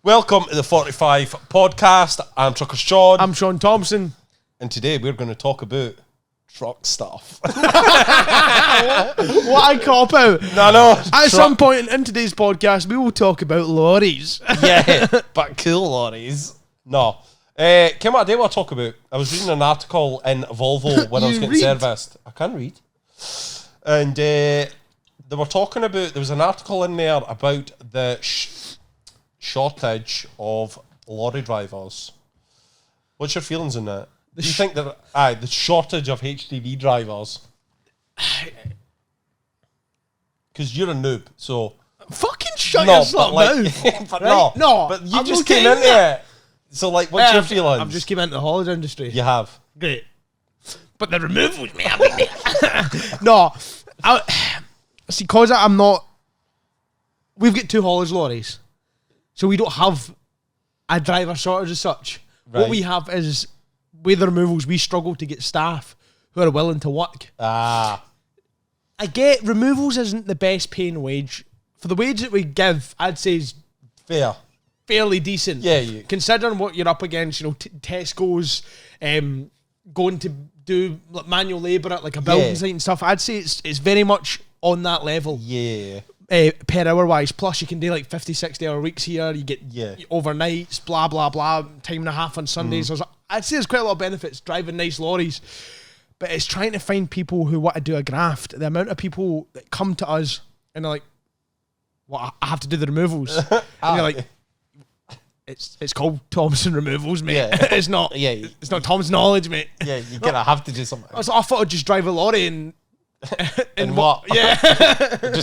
Welcome to the 45 podcast. I'm Trucker Shaun. I'm Shaun Thompson. And today we're going to talk about truck stuff. What a cop out. No. At some point in today's podcast, we will talk about lorries. Yeah, but cool lorries. No. Kim, what I did want to talk about, I was reading an article in Volvo when I was getting serviced. I can read. And they were talking about, there was an article in there about the shortage of lorry drivers. What's your feelings on that? Do you think that the shortage of HGV drivers? Because you're a noob, so fucking shut yourself down. But right? no, but you just came into it. So, like, what's your feelings? I've just came into the holiday industry. You have. Great. But the removals, man. No. See, because I'm not... We've got two haulage lorries. So we don't have a driver shortage as such. Right. What we have is, with the removals, we struggle to get staff who are willing to work. I get removals isn't the best paying wage. For the wage that we give, I'd say is fairly decent. Yeah. Considering what you're up against, you know, Tesco's, going to do like manual labour at like a building site and stuff, I'd say it's very much on that level. Yeah. Per hour wise, plus you can do like 50, 60 hour weeks here, you get overnights, blah, blah, blah, time and a half on Sundays. I'd say there's quite a lot of benefits driving nice lorries, but it's trying to find people who want to do a graft. The amount of people that come to us and they're like, well, I have to do the removals. And you're like, it's called Thomson Removals, mate. Yeah. It's not Tom's Knowledge, mate. Yeah, you're going to have to do something. I thought I'd just drive a lorry and what? Yeah.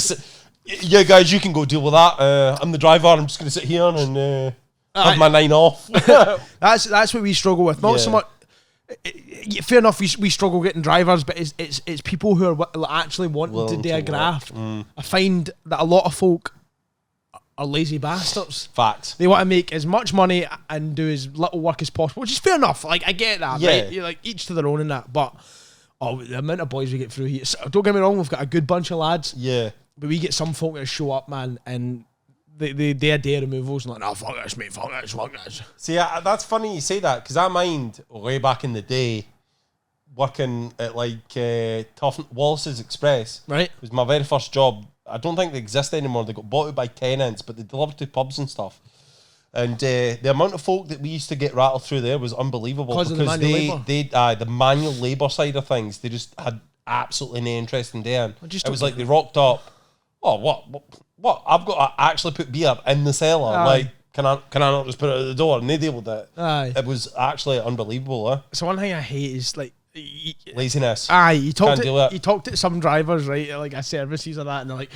Yeah, guys, you can go deal with that. I'm the driver. I'm just going to sit here and have my 9 off. That's what we struggle with. Not so much. Fair enough, we struggle getting drivers, but it's people who are actually wanting to do a graft. I find that a lot of folk are lazy bastards. Facts. They want to make as much money and do as little work as possible, which is fair enough. Like, I get that, right? You're like, each to their own in that. But the amount of boys we get through here. So, don't get me wrong, we've got a good bunch of lads. Yeah. But we get some folk that show up, man, and they do removals and like, no, fuck this, mate, fuck this. See, that's funny you say that, because I mind way back in the day working at like Wallace's Express. Right. It was my very first job. I don't think they exist anymore. They got bought out by tenants, but they delivered to pubs and stuff. And the amount of folk that we used to get rattled through there was unbelievable, because the manual labour side of things, they just had absolutely no interest in doing. It was like they rocked up. Oh, what? I've got to actually put beer in the cellar. Like, can I not just put it at the door? And they deal with it. It was actually unbelievable. So one thing I hate is like laziness. You talked to some drivers, right? Like a services or that, and they're like,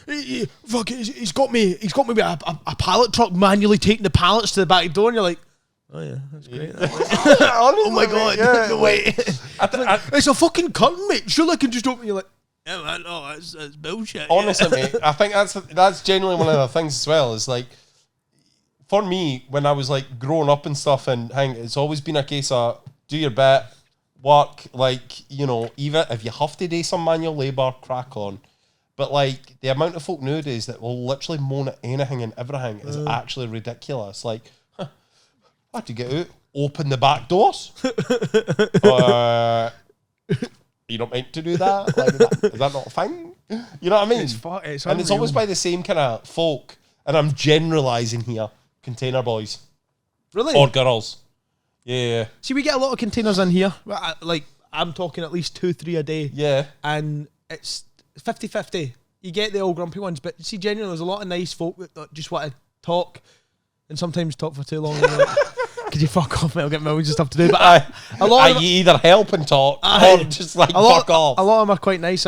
he's got me with a pallet truck manually taking the pallets to the back door, and you're like, oh yeah, that's great. Oh my god, no way. It's a fucking curtain, mate. Surely I can just open. You're like, yeah, man, no, that's bullshit. Honestly, mate, I think that's genuinely one of the things as well. Is like, for me, when I was like growing up and stuff, and it's always been a case of do your bit, work, like, you know, even if you have to do some manual labour, crack on. But like the amount of folk nowadays that will literally moan at anything and everything is actually ridiculous. Like, how do you get out? Open the back doors? You're not meant to do that? Like, is that not a thing? You know what I mean? It's always by the same kind of folk, and I'm generalising here, container boys. Really? Or girls. Yeah. See, we get a lot of containers in here. Like, I'm talking at least 2-3 a day. Yeah. And it's 50-50. You get the old grumpy ones, but see, genuinely, there's a lot of nice folk that just want to talk, and sometimes talk for too long. And like, could you fuck off, mate? I'll get millions of stuff to do. But you either help and talk or just like fuck off. A lot of them are quite nice.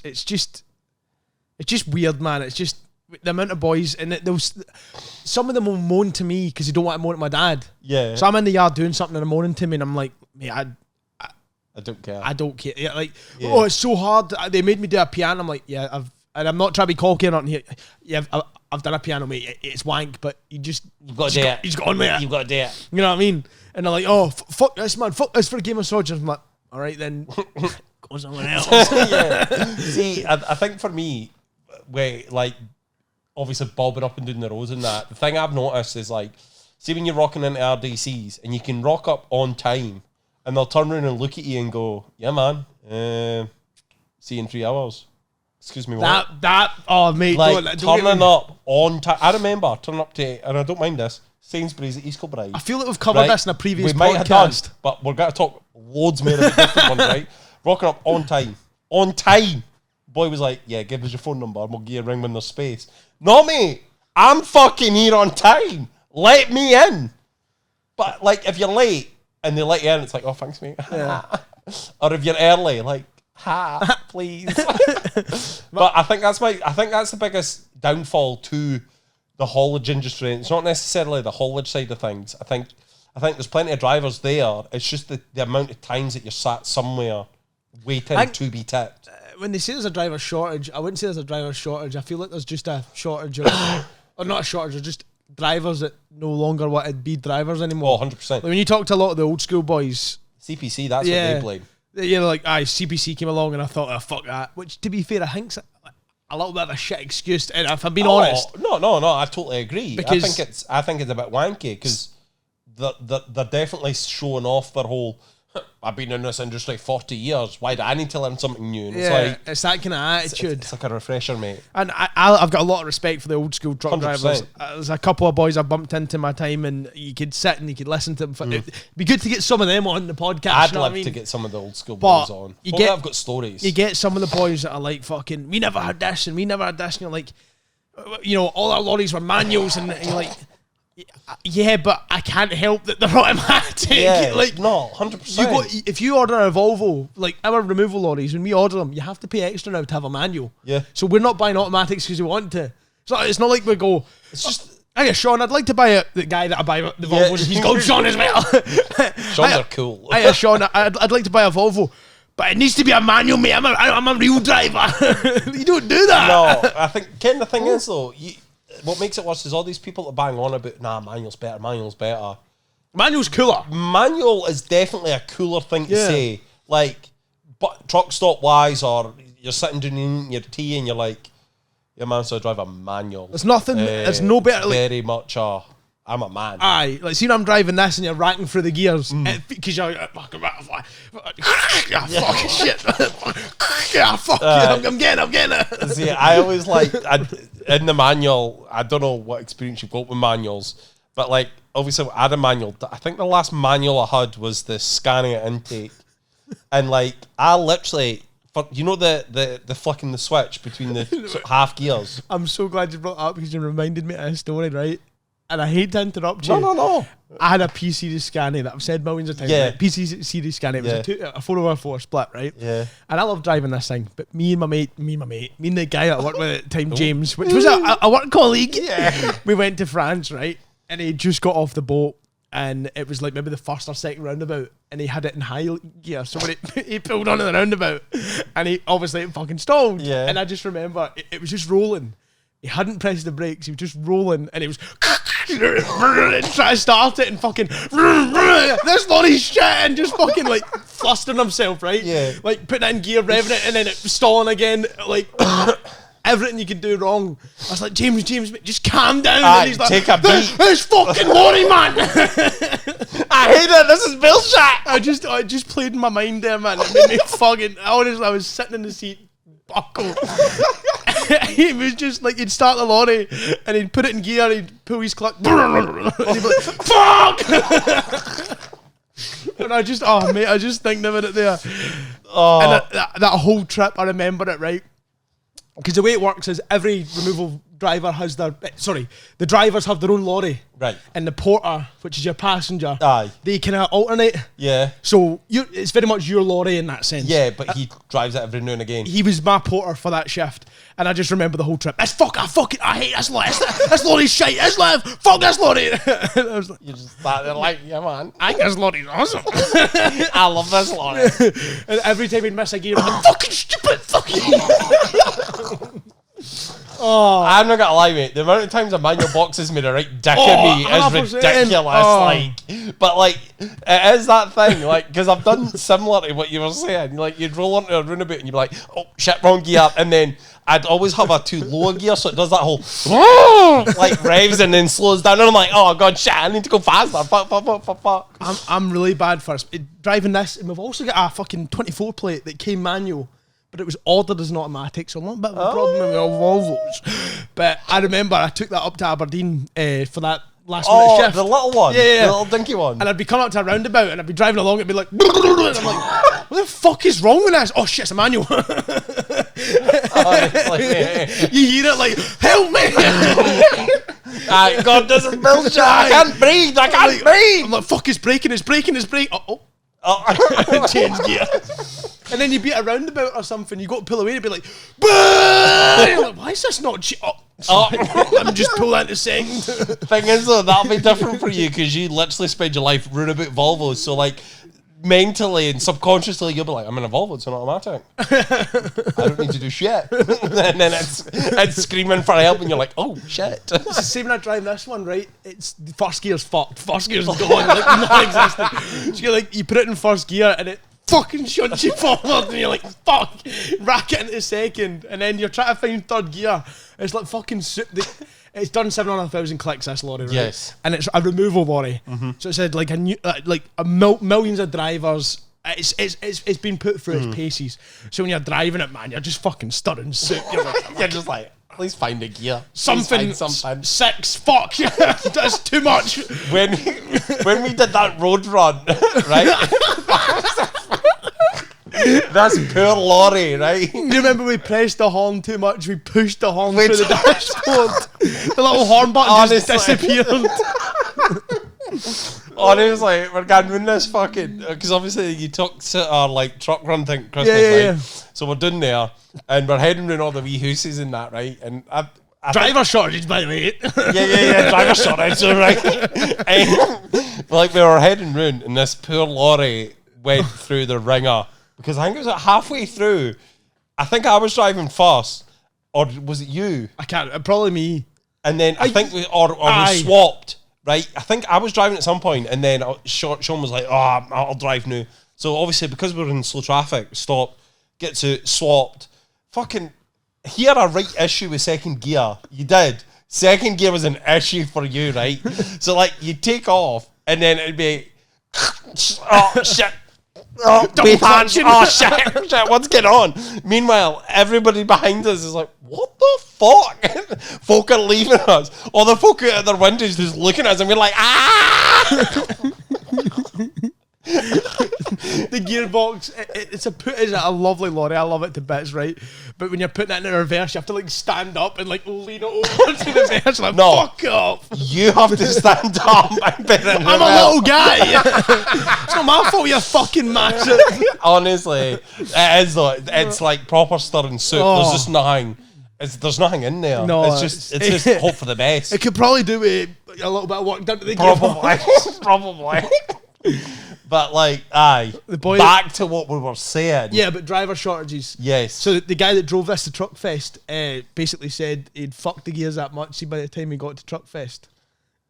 It's just weird, man. It's just the amount of boys, and some of them will moan to me because they don't want to moan at my dad. Yeah. So I'm in the yard doing something and they're moaning to me, and I'm like, mate, I don't care. I don't care. Yeah, like, oh, it's so hard. They made me do a piano. I'm like, yeah, I'm not trying to be cocky or nothing here. Yeah, I've done a piano, mate. It's wank, but you've got to do it. You've got to do it. You know what I mean? And they're like, oh, fuck this, man. Fuck this for a game of soldiers. I'm like, all right, then go somewhere else. See, I think for me, like obviously bobbing up and down the roads and that. The thing I've noticed is like, see when you're rocking into RDCs and you can rock up on time and they'll turn around and look at you and go, yeah, man, see you in 3 hours. Excuse me, what? Oh, mate. Like, turning up on time. I remember turning up to, and I don't mind this, Sainsbury's at East Kilbride. I feel like we've covered this in a previous podcast. We might have done, but we're going to talk loads more about different ones, right? Rocking up on time. On time. Boy was like, yeah, give us your phone number and we'll give you a ring when there's space. No, mate. I'm fucking here on time. Let me in. But, like, if you're late and they let you in, it's like, oh, thanks, mate. Yeah. Or if you're early, like, please. But I think that's the biggest downfall to the haulage industry. It's not necessarily the haulage side of things. I think there's plenty of drivers there. It's just the amount of times that you're sat somewhere waiting to be tipped. When they say there's a driver shortage, I wouldn't say there's a driver shortage. I feel like there's just a shortage of, or not a shortage, there's just drivers that no longer want to be drivers anymore. Oh, 100%. Like when you talk to a lot of the old school boys, CPC, that's what they blame. Yeah, like, CPC came along and I thought, oh, fuck that. Which, to be fair, I think's a little bit of a shit excuse. And if I'm being honest, no, I totally agree. Because I think it's a bit wanky because they're definitely showing off their whole. I've been in this industry 40 years. Why do I need to learn something new? And it's that kind of attitude. It's like a refresher, mate. And I've got a lot of respect for the old school truck 100%. Drivers. There's a couple of boys I bumped into my time, and you could sit and you could listen to them. It'd be good to get some of them on the podcast. I'd love to get some of the old school boys on. I've got stories. You get some of the boys that are like, fucking, we never had this, and we never had this. And you're like, you know, all our lorries were manuals, and you're like, yeah, but I can't help that they're automatic. Yeah, like, no, 100%. If you order a Volvo, like our removal lorries, when we order them, you have to pay extra now to have a manual. Yeah. So we're not buying automatics because we want to. So it's not like we go, it's just, hey, Shaun, I'd like to buy the guy that I buy the Volvo. He's called Shaun as well. Shauns are cool. Hey, Shaun, I'd like to buy a Volvo. But it needs to be a manual, mate. I'm a real driver. You don't do that. No, I think, Ken, the thing is, though, what makes it worse is all these people that bang on about, manual's better. Manual's cooler. Manual is definitely a cooler thing to say. Like, but truck stop wise, or you're sitting doing your tea and you're like, yeah, man, so I drive a manual. There's nothing, there's no better. Very much I'm a man. Aye, like, see when I'm driving this and you're racking through the gears because you're fucking shit. Yeah, fuck you. I'm getting it. See, I always like in the manual. I don't know what experience you've got with manuals, but like obviously I had a manual. I think the last manual I had was the scanning at intake, and like I literally. You know the flicking the switch between the half gears. I'm so glad you brought that up because you reminded me of a story, right? And I hate to interrupt you. No. I had a P-Series Scania that I've said millions of times. Yeah. Right? P-Series Scania. It was a 4x4 split, right? Yeah. And I love driving this thing. But me and the guy that I worked with at the time, James, which was a work colleague. Yeah. We went to France, right? And he just got off the boat. And it was like maybe the first or second roundabout. And he had it in high gear. So when he pulled onto the roundabout. And he obviously fucking stalled. Yeah. And I just remember it was just rolling. He hadn't pressed the brakes. He was just rolling. And it was... and try to start it and fucking this lorry's shit and just fucking like flustering himself, right? Yeah. Like putting it in gear, revving it, and then it stalling again. Like everything you could do wrong. I was like, James, just calm down. And he's like, take a beat. This fucking lorry, man. I hate it. This is bullshit. I just played in my mind there, man. It made me fucking. Honestly, I was sitting in the seat, buckled. He was just like, he'd start the lorry and he'd put it in gear, he'd pull his clutch, and he'd be like, fuck! And I just think of it there. Oh. And that whole trip, I remember it, right? Because the way it works is every removal driver has the drivers have their own lorry. Right. And the porter, which is your passenger, aye, they kind of alternate. Yeah. So it's very much your lorry in that sense. Yeah, but he drives it every now and again. He was my porter for that shift. And I just remember the whole trip. I hate this lorry. This lorry's shite. This lorry, fuck this lorry. And I was like, you just sat there like, yeah, man. I think this lorry's awesome. I love this lorry. And every time he'd miss a gear, I'm like, fucking stupid, fuck you. Oh, I'm not gonna lie, mate. The amount of times a manual boxes made a right dick of me is ridiculous. Like, but like, it is that thing. Like, because I've done similar to what you were saying. Like, you'd roll onto a roundabout and you'd be like, "Oh shit, wrong gear," and then I'd always have a too low gear, so it does that whole like revs and then slows down, and I'm like, oh god, shit, I need to go faster. Fuck. I'm really bad for driving this, and we've also got a fucking 24 plate that came manual, but it was ordered as an automatic, so a little bit of a problem with our Volvos. But I remember I took that up to Aberdeen for that last minute shift. The little one, the little dinky one. And I'd be coming up to a roundabout, and I'd be driving along, it'd be like, and I'm like, what the fuck is wrong with this? Oh shit, it's a manual. You hear it like, help me! God, this is bullshit. I can't breathe. I'm like, fuck, it's braking. Change gear. And then you beat a roundabout or something, you go to pull away, and it'd be like, you're like, why is this not I'm just pull into second. Thing is though, that'll be different for you because you literally spend your life running about Volvos, so like mentally and subconsciously you'll be like, I'm in a Volvo, it's an automatic. I don't need to do shit. And then it's screaming for help and you're like, oh shit. It's the same when I drive this one, right? It's the first gear's fucked. First gear's gone, like non-existent. So you're like, you put it in first gear and it fucking shunts you forward and you're like, fuck, rack it into second, and then you're trying to find third gear. It's like fucking it's done 700,000 clicks, this lorry, right? Yes. And it's a removal lorry. So it said like millions of drivers. It's been put through its paces. So when you're driving it, man, you're just fucking stirring soup. You're just like, please find a gear. Something. 6. Fuck. That's too much. When we did that road run, right? That's poor lorry, right? You remember we pressed the horn too much? We pushed the horn through the dashboard. The little horn button just disappeared. Honestly, we're going to win this fucking... Because obviously you took our like truck run thing Christmas, right? Yeah. So we're doing there, and we're heading around all the wee houses and that, right? And I driver shortage, by the way. Yeah, driver shortage, right? Like we were heading round, and this poor lorry went through the ringer. Because I think it was like halfway through. I think I was driving first, or was it you? I can't. Probably me. And then I think we swapped. Right? I think I was driving at some point, and then Shaun was like, "Oh, I'll drive now." So obviously, because we were in slow traffic, stopped, get to swapped. Fucking, he had a right issue with second gear. You did. Second gear was an issue for you, right? So like, you take off, and then it'd be, oh shit. Oh, shit, what's going on? Meanwhile, everybody behind us is like, what the fuck? Folk are leaving us. Or the folk out of their windows just looking at us and we're like, The gearbox, it's a lovely lorry. I love it to bits, right? But when you're putting it in reverse, you have to like stand up and like lean it over to the reverse. Like, no, fuck off. You have to stand up. I'm a little guy. It's not my fault you're fucking massive. Honestly, it is though. It's like proper stirring soup. There's just nothing. There's nothing in there. No, it's just hope for the best. It could probably do with a little bit of work done to the gearbox. Probably. But like, back to what we were saying. Yeah, but driver shortages. Yes. So the guy that drove this to Truckfest basically said he'd fucked the gears that much. See, by the time he got to Truckfest,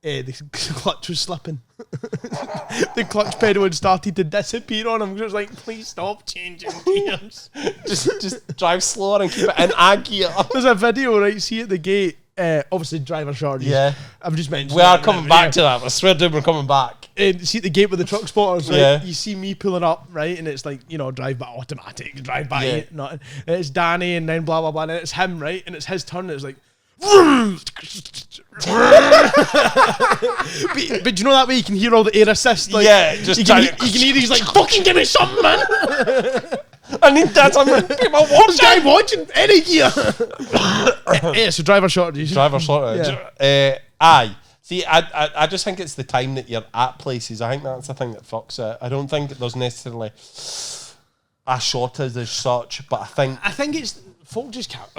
the clutch was slipping. The clutch pedal had started to disappear on him. He was like, please stop changing gears. just drive slower and keep it in a gear. There's a video, right? See at the gate. Obviously driver shortages. Yeah. I've just mentioned we are coming back to that. I swear to we're coming back. See at the gate with the truck spotters, right? Yeah. You see me pulling up, right? And it's like, drive by automatic, drive by nothing. And it's Danny and then blah blah blah, and it's him, right? And it's his turn, and it's like but you know that way you can hear all the air assist, like, just you can hear he's like, fucking give me something, man. I need that. I'm gonna keep my watch. Guy watching any gear. Yeah, so driver shortages. Driver shortage. Yeah. Aye. See, I just think it's the time that you're at places. I think that's the thing that fucks it. I don't think that there's necessarily a shortage as such, but I think it's folk just can't.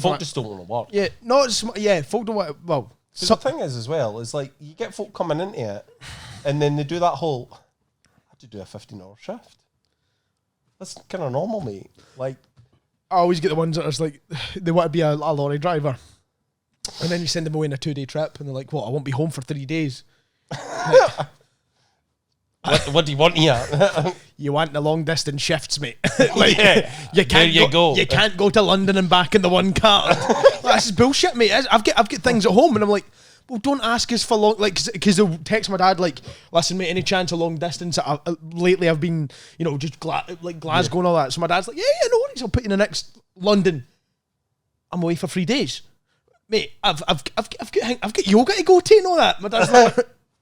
Folk just don't want to work. Yeah, folk don't want to. Well, the thing is as well is like you get folk coming into it, and then they do that whole. I have to do a 15-hour shift. That's kind of normal, mate. Like, I always get the ones that are like they want to be a lorry driver. And then you send them away on a 2-day trip, and they're like, "What? I won't be home for 3 days." Like, What do you want here? You want the long distance shifts, mate. You can't go to London and back in the one car. That's bullshit, mate. I've got things at home, and I'm like, well, don't ask us for long, like, because they'll text my dad like, listen, mate, any chance of long distance? Lately I've been, just Glasgow and all that. So my dad's like, yeah, no worries, I'll put you in the next London. I'm away for 3 days, mate. I've got yoga to go to and all that. My dad's like,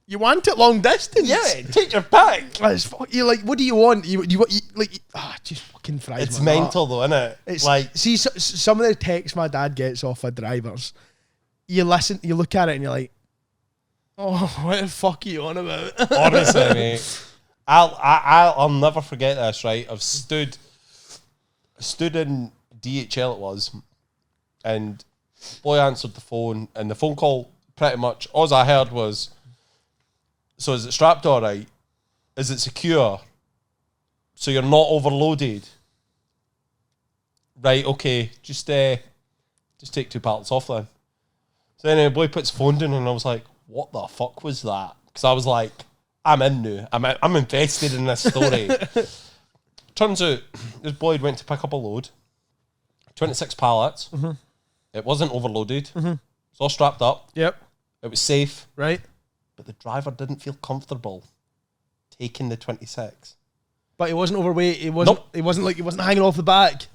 you want it long distance? Yeah, take your pick. You're like, what do you want? Just fucking fries. It's mental though, isn't it? It's like, see, some of the texts my dad gets off of drivers. You listen, you look at it, and you're like, "Oh, what the fuck are you on about?" Honestly, mate, I'll never forget this. Right, I've stood in DHL. It was, and boy answered the phone, and the phone call pretty much all I heard was, "So is it strapped all right? Is it secure? So you're not overloaded? Right? Okay, just take 2 pallets off then." So then the boy puts his phone down, and I was like, what the fuck was that? Because I was like, I'm in now. I'm invested in this story. Turns out, this boy went to pick up a load. 26 pallets. Mm-hmm. It wasn't overloaded. Mm-hmm. It's all strapped up. Yep. It was safe. Right. But the driver didn't feel comfortable taking the 26. But he wasn't overweight. He wasn't. Nope. He wasn't hanging off the back.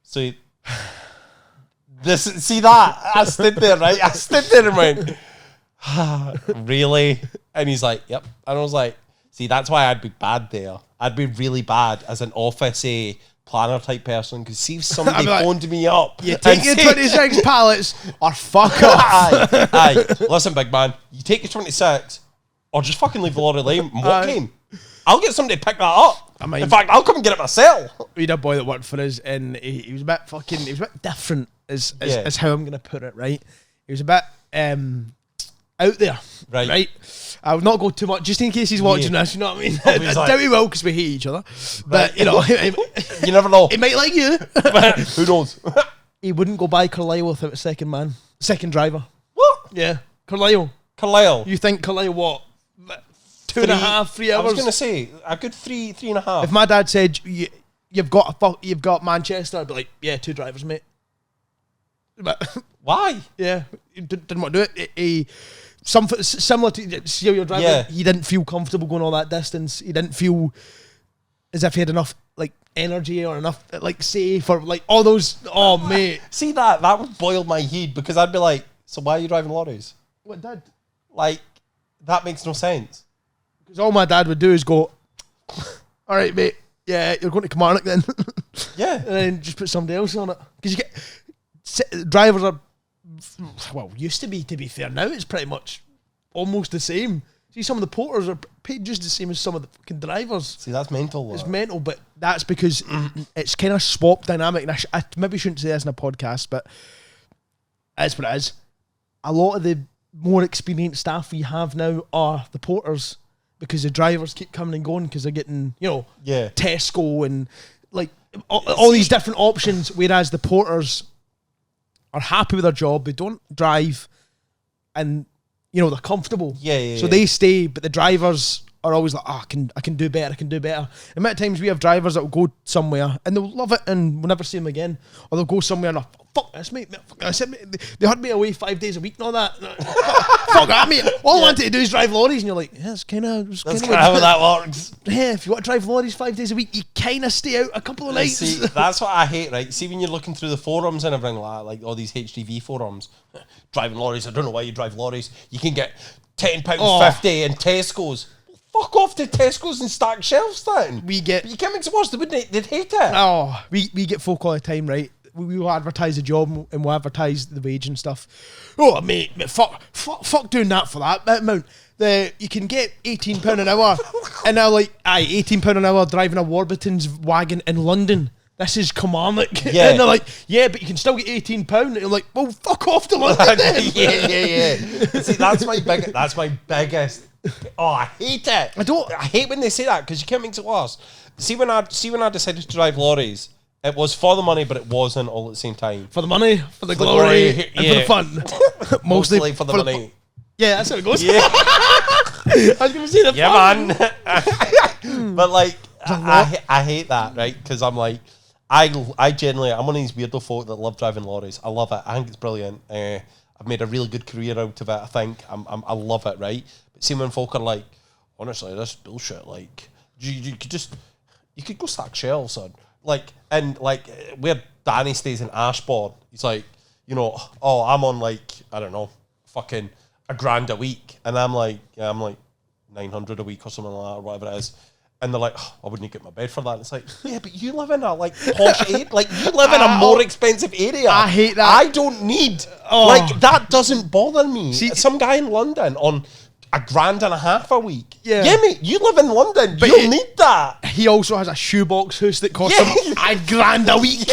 So... See that? I stood there, right? I stood there and went, really? And he's like, yep. And I was like, see, that's why I'd be bad there. I'd be really bad as an office planner type person. Because see if somebody phoned me up. You take your 26 pallets or fuck off. Aye. Listen, big man, you take your 26 or just fucking leave the lorry lane and walk in. I'll get somebody to pick that up. In fact, I'll come and get it myself. We had a boy that worked for us, and he was a bit different, is how I'm going to put it, right? He was a bit out there, right? I will not go too much, just in case he's watching this, you know what I mean? I doubt he will, because we hate each other. But, you never know. He might like you. Who knows? He wouldn't go by Carlisle without a second driver. What? Yeah, Carlisle. You think Carlisle what? 2.5, 3 hours. I was going to say a good 3.5. If my dad said you've got Manchester, I'd be like, yeah, 2 drivers, mate. But why? Yeah, he didn't want to do it. Something similar to see how you're driving. Yeah. He didn't feel comfortable going all that distance. He didn't feel as if he had enough energy or enough safe or all those. Oh, mate. See that would boil my head because I'd be like, so why are you driving lorries? What dad? That makes no sense. Because all my dad would do is go, all right, mate, yeah, you're going to Kilmarnock then. Yeah. And then just put somebody else on it. Because drivers are, used to be fair. Now it's pretty much almost the same. See, some of the porters are paid just the same as some of the fucking drivers. See, that's mental. It's mental, but that's because it's kind of swap dynamic. And I maybe shouldn't say this in a podcast, but it's what it is. A lot of the more experienced staff we have now are the porters. Because the drivers keep coming and going because they're getting, Tesco and all these different options. Whereas the porters are happy with their job, they don't drive, and they're comfortable. Yeah. So they stay, but the drivers are always like, I can do better. And many times we have drivers that will go somewhere and they'll love it and we'll never see them again, or they'll go somewhere and fuck this, mate. I said, they had me away 5 days a week and all that. Fuck that, mate. All I wanted to do is drive lorries, and you're like, yeah, that's kind of how that works. Yeah, if you want to drive lorries 5 days a week, you kind of stay out a couple of nights. See, that's what I hate, right? See, when you're looking through the forums and everything like all these HGV forums, driving lorries, I don't know why you drive lorries. You can get £10.50 in Tesco's. Fuck off to Tesco's and stack shelves then. But you can't make it worse, they'd hate it. Oh, we get folk all the time, right? We will advertise a job and we'll advertise the wage and stuff. Oh, mate, fuck doing that for that amount. You can get £18 an hour, and they're like, £18 an hour driving a Warburton's wagon in London. This is Kilmarnock. Yeah. And they're like, yeah, but you can still get £18. And you're like, well, fuck off to London then. Yeah. See, that's my biggest. Oh, I hate it. I hate when they say that because you can't make it worse. See when I decided to drive lorries, it was for the money, but it wasn't all at the same time. For the money, for the glory, and for the fun. Mostly for the money. Yeah, that's how it goes. Yeah. I was going to say the man. But like, I hate that, right? Because I'm like, I generally, I'm one of these weirdo folk that love driving lorries. I love it. I think it's brilliant. I've made a really good career out of it. I think I love it, right? But see when folk are like, honestly, this bullshit. Like, you could go stack shelves, son. Like, and like where Danny stays in Ashbourne, he's like, you know, oh, I'm on like, I don't know, fucking $1,000 a week, and I'm like 900 a week or something like that, or whatever it is. And they're like, oh, I wouldn't get my bed for that. And it's like, yeah, but you live in a like posh area. Like you live in a more expensive area. I hate that. I don't need like that. Doesn't bother me. See, some guy in London on $1,500 a week. Yeah, mate, you live in London. But you'll need that. He also has a shoebox house that costs him $1,000 a week.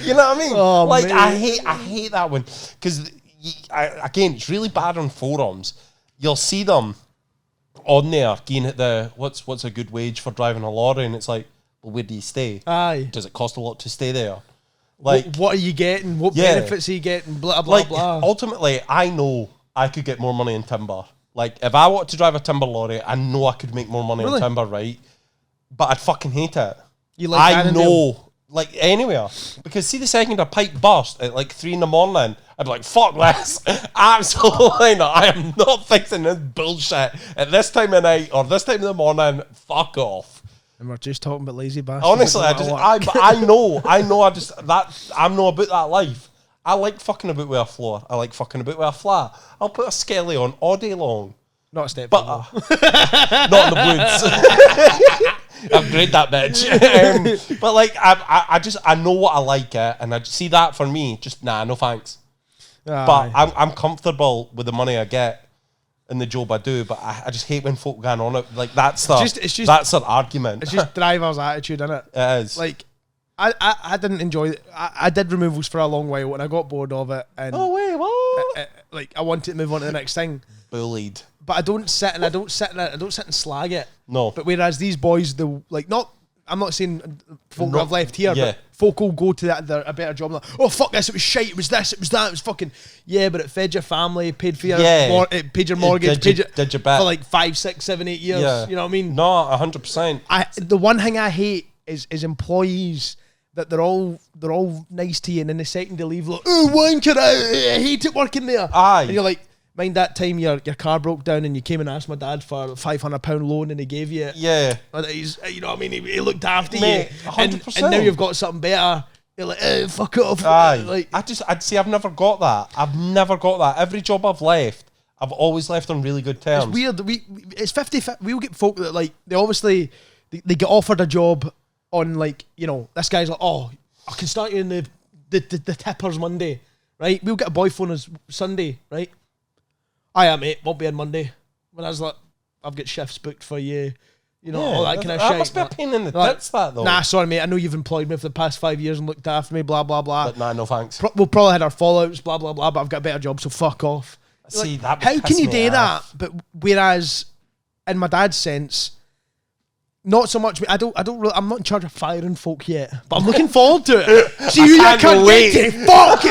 You know what I mean? Oh, like man. I hate that one because again, it's really bad on forums. You'll see them on there again at the what's a good wage for driving a lorry, and it's like, well, where do you stay? Aye. Does it cost a lot to stay there? Like, what are you getting? What benefits are you getting? Blah blah like, blah. Ultimately, I know I could get more money in timber. Like, if I wanted to drive a timber lorry, I know I could make more money in timber, right? But I'd fucking hate it. You like I know. Like, anywhere. Because see the second a pipe burst at like 3 a.m, I'd be like, fuck this. Absolutely not. I am not fixing this bullshit at this time of night or this time of the morning. Fuck off. And we're just talking about lazy bastards. Honestly, I know, I'm not about that life. I like fucking about with a floor. I like fucking about with a flat. I'll put a skelly on all day long. Not a step. But not in the woods. Upgrade that bitch. But like, I know what I like it, and I just see that for me. Just no thanks. But I'm comfortable with the money I get in the job I do. But I just hate when folk going on it. Like that's that's an argument. It's just driver's attitude, isn't it? It is. Like I didn't enjoy it. I did removals for a long while, and I got bored of it. And what? Like I wanted to move on to the next thing. Bullied. But I don't sit and slag it. No. But whereas these boys, I'm not saying folk have left here, but folk will go to a better job. Like, oh fuck this! It was shite. It was this. It was that. It was fucking but it fed your family, paid for your it paid your mortgage, did your bet for like 5, 6, 7, 8 years. Yeah. You know what I mean? No, 100%. The one thing I hate is employees that they're all nice to you, and then the second they leave, like, oh wanker, I hate it working there. Aye. And you're like, mind that time your car broke down and you came and asked my dad for a £500 loan and he gave you it. Yeah. He's, you know what I mean? He looked after Mate, you. 100%. And now you've got something better. You're like, fuck off. Aye. Like, I'd say I've never got that. Every job I've left, I've always left on really good terms. It's weird. It's 50-50. We'll get folk that like, they obviously, they get offered a job on like, you know, this guy's like, oh, I can start you in the tippers Monday, right? We'll get a boy phone as Sunday, right? Aye, mate, won't be on Monday. When I was like, I've got shifts booked for you, you know, all that kind of shit. That must be a pain in the tits, that though. Nah, sorry, mate, I know you've employed me for the past 5 years and looked after me, blah, blah, blah. But nah, no thanks. We'll probably had our fallouts, blah, blah, blah, but I've got a better job, so fuck off. See, like, that how can you do that? But whereas, in my dad's sense, not so much. I'm not in charge of firing folk yet, but I'm looking forward to it. See you can't wait. Fuck.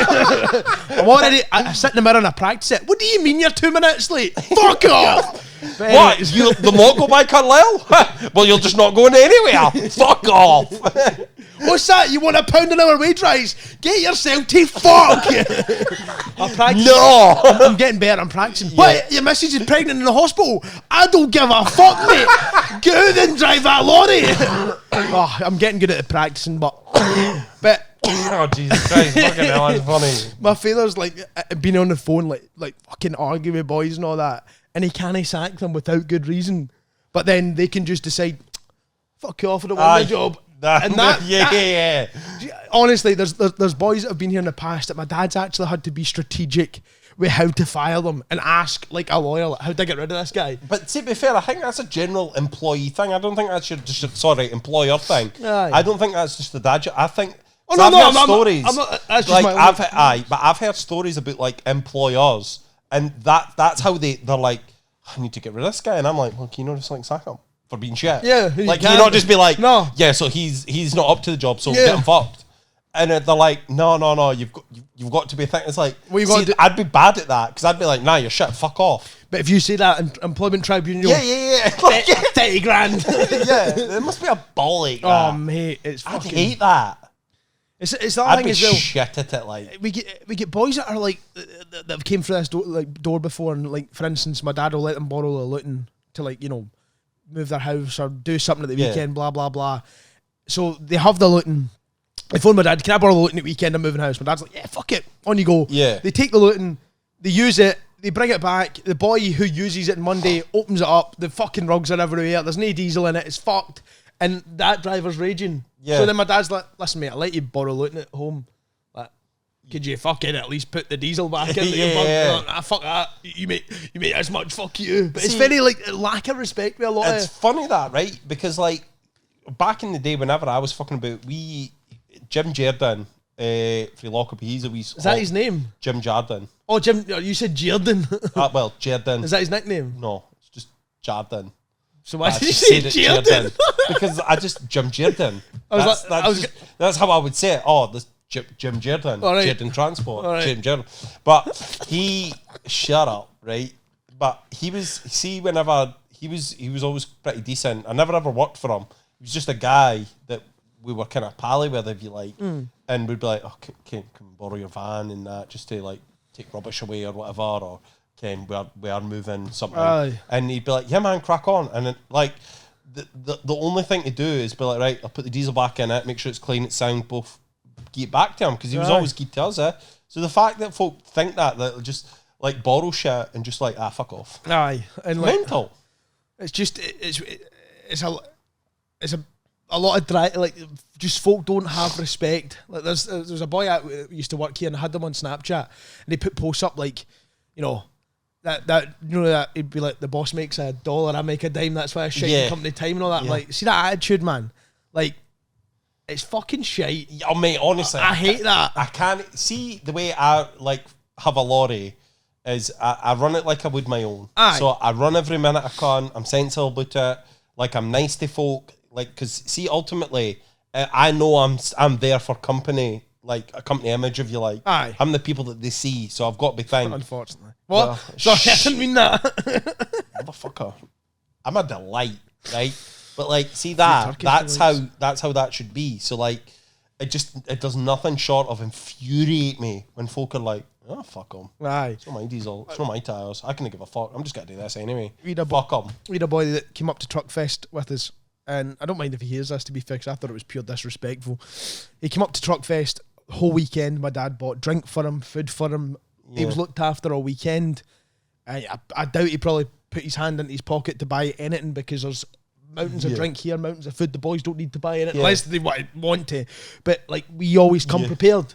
I sit in the mirror and I practice it. What do you mean you're 2 minutes late? Fuck off. But what? The not go by Carlisle? Well, you're just not going anywhere. Fuck off. What's that? You want £1 an hour wage rise? Get yourself to fuck. I practice. No. I'm getting better. I'm practicing. Yeah. What? Your missus is pregnant in the hospital? I don't give a fuck, mate. Go out and drive that lorry. Oh, I'm getting good at practicing, but oh Jesus Christ, fucking hell, that's funny. My father's like been on the phone like fucking arguing with boys and all that, and he can't sack them without good reason. But then they can just decide, fuck you off, I don't want my job. Yeah. Honestly, there's boys that have been here in the past that my dad's actually had to be strategic with how to fire them and ask like a lawyer, like, how to get rid of this guy. But to be fair, I think that's a general employee thing. I don't think that's employer thing. Aye. I don't think that's just the dad. I think. I've heard stories. I'm not, that's just like I've heard stories about like employers, and that's how they're like, I need to get rid of this guy, and I'm like, well, can you not just like sack him for being shit? Yeah, like can you not just be like, no, yeah, so he's not up to the job, so get him fucked. And they're like, no, you've got to be thinking. It's like, well, I'd be bad at that because I'd be like, nah, you're shit, fuck off. But if you say that in employment tribunal, yeah, 30 grand. Yeah, there must be a ball like that. Oh mate, it's I'd fucking. hate that. It's that I'd thing be as well. Shit at it, like we get boys that are like that have came through this door before, and like for instance, my dad will let them borrow the looting to like move their house or do something at the weekend, blah blah blah. So they have the looting. They phone my dad, can I borrow the looting at the weekend? I'm moving house. My dad's like, yeah, fuck it, on you go. Yeah. They take the looting, they use it, they bring it back. The boy who uses it on Monday opens it up. The fucking rugs are everywhere. There's no diesel in it. It's fucked. And that driver's raging. Yeah. So then my dad's like, listen, mate, I'll let you borrow looting at home. Like, could you fucking at least put the diesel back in? Yeah. Like, fuck that. You make as much. Fuck you. But it's very like lack of respect with a lot. It's funny that, right? Because like back in the day, whenever I was fucking about, Jim Jardin, for Lockerbie, he's a wee. Is that his name? Jim Jardin. Oh, Jim, you said Jardin. Well, Jardin. Is that his nickname? No, it's just Jardin. So why did you say Jardin? Because I just Jim Jardin. That's how I would say it. Oh, this Jim Jardin, right. Jardin Transport, right. Jim Jardin. But he shut up, right? But he was whenever he was always pretty decent. I never ever worked for him. He was just a guy that we were kind of pally with, if you like, and we'd be like, oh, can we borrow your van and that just to like take rubbish away or whatever, or we are moving something. And he'd be like, yeah man, crack on. And then, like the only thing to do is be like, right, I'll put the diesel back in it, make sure it's clean, it's sound, both get it back to him, because he was always good to us. So the fact that folk think that just like borrow shit and just like fuck off. And it's like, mental. It's just it's a lot of like just folk don't have respect. Like there's a boy that used to work here, and I had them on Snapchat, and they put posts up like, that it'd be like, the boss makes $1, I make a dime, that's why I shite company time and all that. Like, see that attitude, man? Like, it's fucking shite. Oh mate, honestly, I hate that. I can't see the way I like have a lorry is I run it like I would my own. So I run every minute I can. I'm sensible about it. Like, I'm nice to folk. Like, because see, ultimately, I know I'm there for company, like a company image, if you like. I'm the people that they see, so I've got to be thanked. Unfortunately. What? Sorry, I didn't mean that. Motherfucker. I'm a delight, right? But like, see that's how that should be. So like, it does nothing short of infuriate me when folk are like, oh, fuck them. It's not my diesel, it's not my tyres, I can't give a fuck, I'm just going to do this anyway. Fuck them. We had a boy that came up to Truckfest with us, and I don't mind if he hears this, to be fixed. I thought it was pure disrespectful. He came up to Truckfest the whole weekend. My dad bought drink for him, food for him. He was looked after all weekend. I doubt he probably put his hand into his pocket to buy anything, because there's mountains of drink here, mountains of food. The boys don't need to buy anything unless they want to. But like, we always come prepared.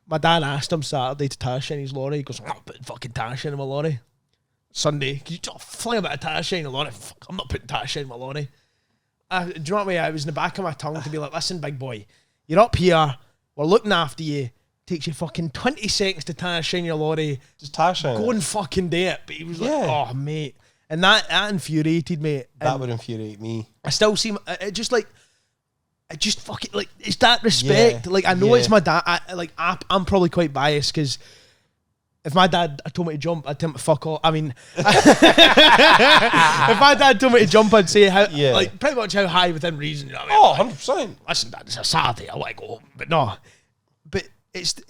My dad asked him Saturday to tash in his lorry. He goes, I'm not putting fucking tash in my lorry. Sunday, can you fling a bit of tash in the lorry? Fuck, I'm not putting tash in my lorry. Do you know what I mean? I was in the back of my tongue to be like, listen, big boy, you're up here, we're looking after you. Takes you fucking 20 seconds to tash in your lorry. Just tash in. Go and fucking do it. But he was like, oh, mate. And that infuriated me. That would infuriate me. I still see, it just like, it just fucking, like, it's that respect. Like, I know it's my dad. I'm probably quite biased, because if my dad told me to jump, I'd tell him to fuck off. I mean, if my dad told me to jump, I'd say like pretty much how high within reason. You know what I mean? 100%. Listen, Dad, it's a Saturday, I want to go home. But no. But it's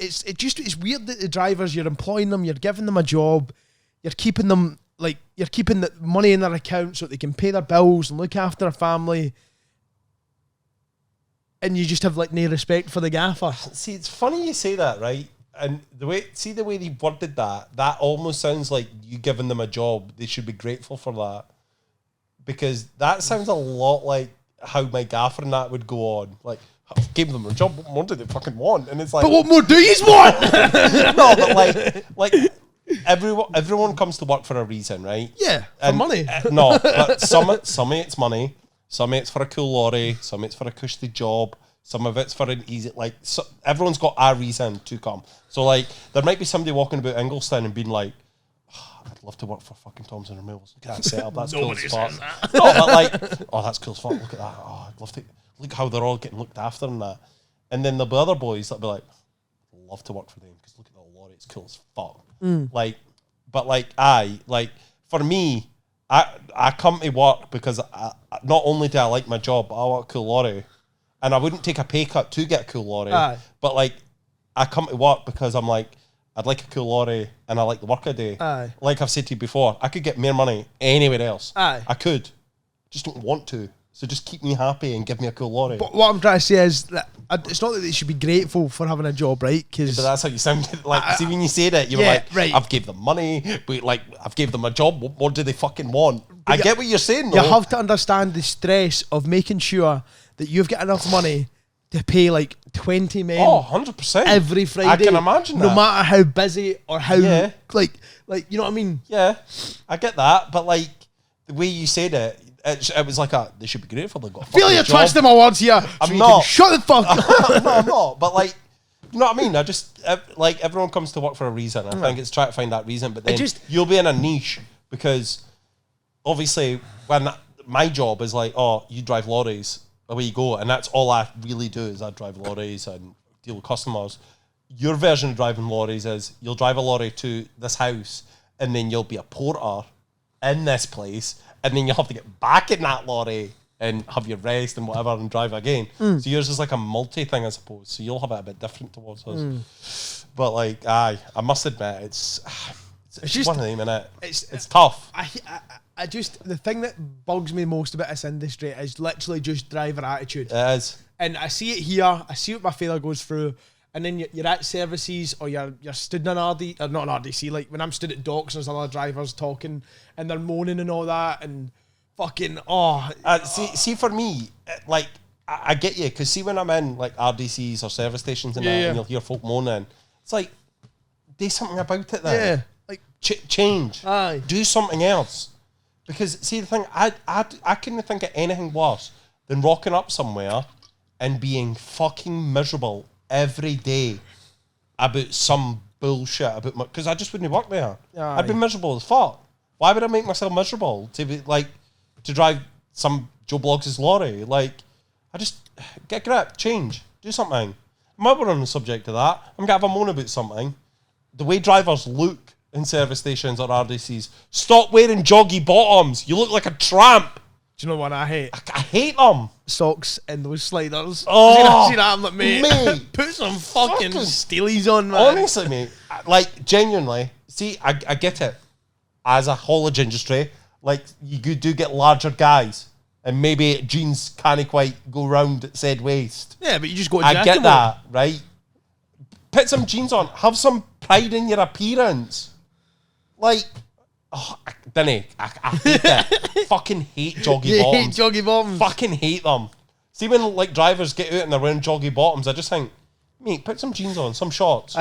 weird that the drivers, you're employing them, you're giving them a job, you're keeping them, like, you're keeping the money in their account so they can pay their bills and look after their family, and you just have like no respect for the gaffer. See, it's funny you say that, right? And the way they worded that almost sounds like you giving them a job. They should be grateful for that, because that sounds a lot like how my gaffer and that would go on. Like, I've given them a job, what more do they fucking want? And it's like, but what more do you want? No, but like everyone comes to work for a reason, right? Yeah, for money. No, but some of it's money, some of it's for a cool lorry, some of it's for a cushy job, some of it's for an easy, like, so everyone's got a reason to come. So like, there might be somebody walking about Inglestown and being like, oh, I'd love to work for fucking Thomson Removals. Look at that setup, that's cool as fuck. No, but like, oh, that's cool as fuck, look at that. Oh, I'd love to, look how they're all getting looked after and that. And then there'll be other boys that'll be like, love to work for them because look at the lorry, it's cool as fuck. Like, but like, for me, I come to work because not only do I like my job, but I want a cool lorry. And I wouldn't take a pay cut to get a cool lorry. But like, I come to work because I'm like, I'd like a cool lorry and I like the work I do. Like I've said to you before, I could get more money anywhere else. I could. Just don't want to. So just keep me happy and give me a cool lorry. But what I'm trying to say is that it's not that they should be grateful for having a job, right? Because but that's how you sounded. Like, see, when you said it, you were like, right. I've gave them money, but like, I've gave them a job. What more do they fucking want? But I get what you're saying, though. You have to understand the stress of making sure that you've got enough money to pay like 20 men 100% every Friday. I can imagine that. No matter how busy or how, like, you know what I mean? Yeah, I get that. But like, the way you said it, it was like they should be grateful they got a feel you're twisting my words here. I'm not. Shut the fuck up. No, I'm not. But like, you know what I mean? I just, like, everyone comes to work for a reason. I think it's trying to find that reason. But then you'll be in a niche because obviously when my job is like, oh, you drive lorries, away you go. And that's all I really do is I drive lorries and deal with customers. Your version of driving lorries is you'll drive a lorry to this house and then you'll be a porter in this place. And then you have to get back in that lorry and have your rest and whatever and drive again. So yours is like a multi thing, I suppose. So you'll have it a bit different towards us. But like, I must admit, it's just one of them, innit? It's tough. I just, the thing that bugs me most about this industry is literally just driver attitude. It is. And I see it here. I see what my father goes through. And then you're at services or you're stood in an RD, or not an RDC, like when I'm stood at docks and there's other drivers talking and they're moaning and all that and fucking, see for me, like, I get you, because see when I'm in like RDCs or service stations and and you'll hear folk moaning, it's like, do something about it then. Yeah. Like, change. Do something else. Because see the thing, I couldn't think of anything worse than rocking up somewhere and being fucking miserable every day about some bullshit about my, because I just wouldn't work there. I'd be miserable as fuck. Why would I make myself miserable to be like to drive some Joe Bloggs' lorry? Like, I just get a grip, change, do something. While we're on the subject of that, I'm gonna have a moan about something. The way drivers look in service stations or RDCs. Stop wearing joggy bottoms. You look like a tramp. Do you know what I hate? I hate them. Socks and those sliders. Oh, see that? I'm like, mate, put some fucking steelies on, man. Honestly, mate, like, genuinely, see, I get it. As a haulage industry, like, you do get larger guys, and maybe jeans can't quite go round at said waist. Yeah, but you just got to I get that, right? Put some jeans on. Have some pride in your appearance. Like, I hate it. Fucking hate joggy bottoms. Hate joggy bottoms. Fucking hate them. See when like drivers get out and they're wearing joggy bottoms, I just think, mate, put some jeans on, some shorts.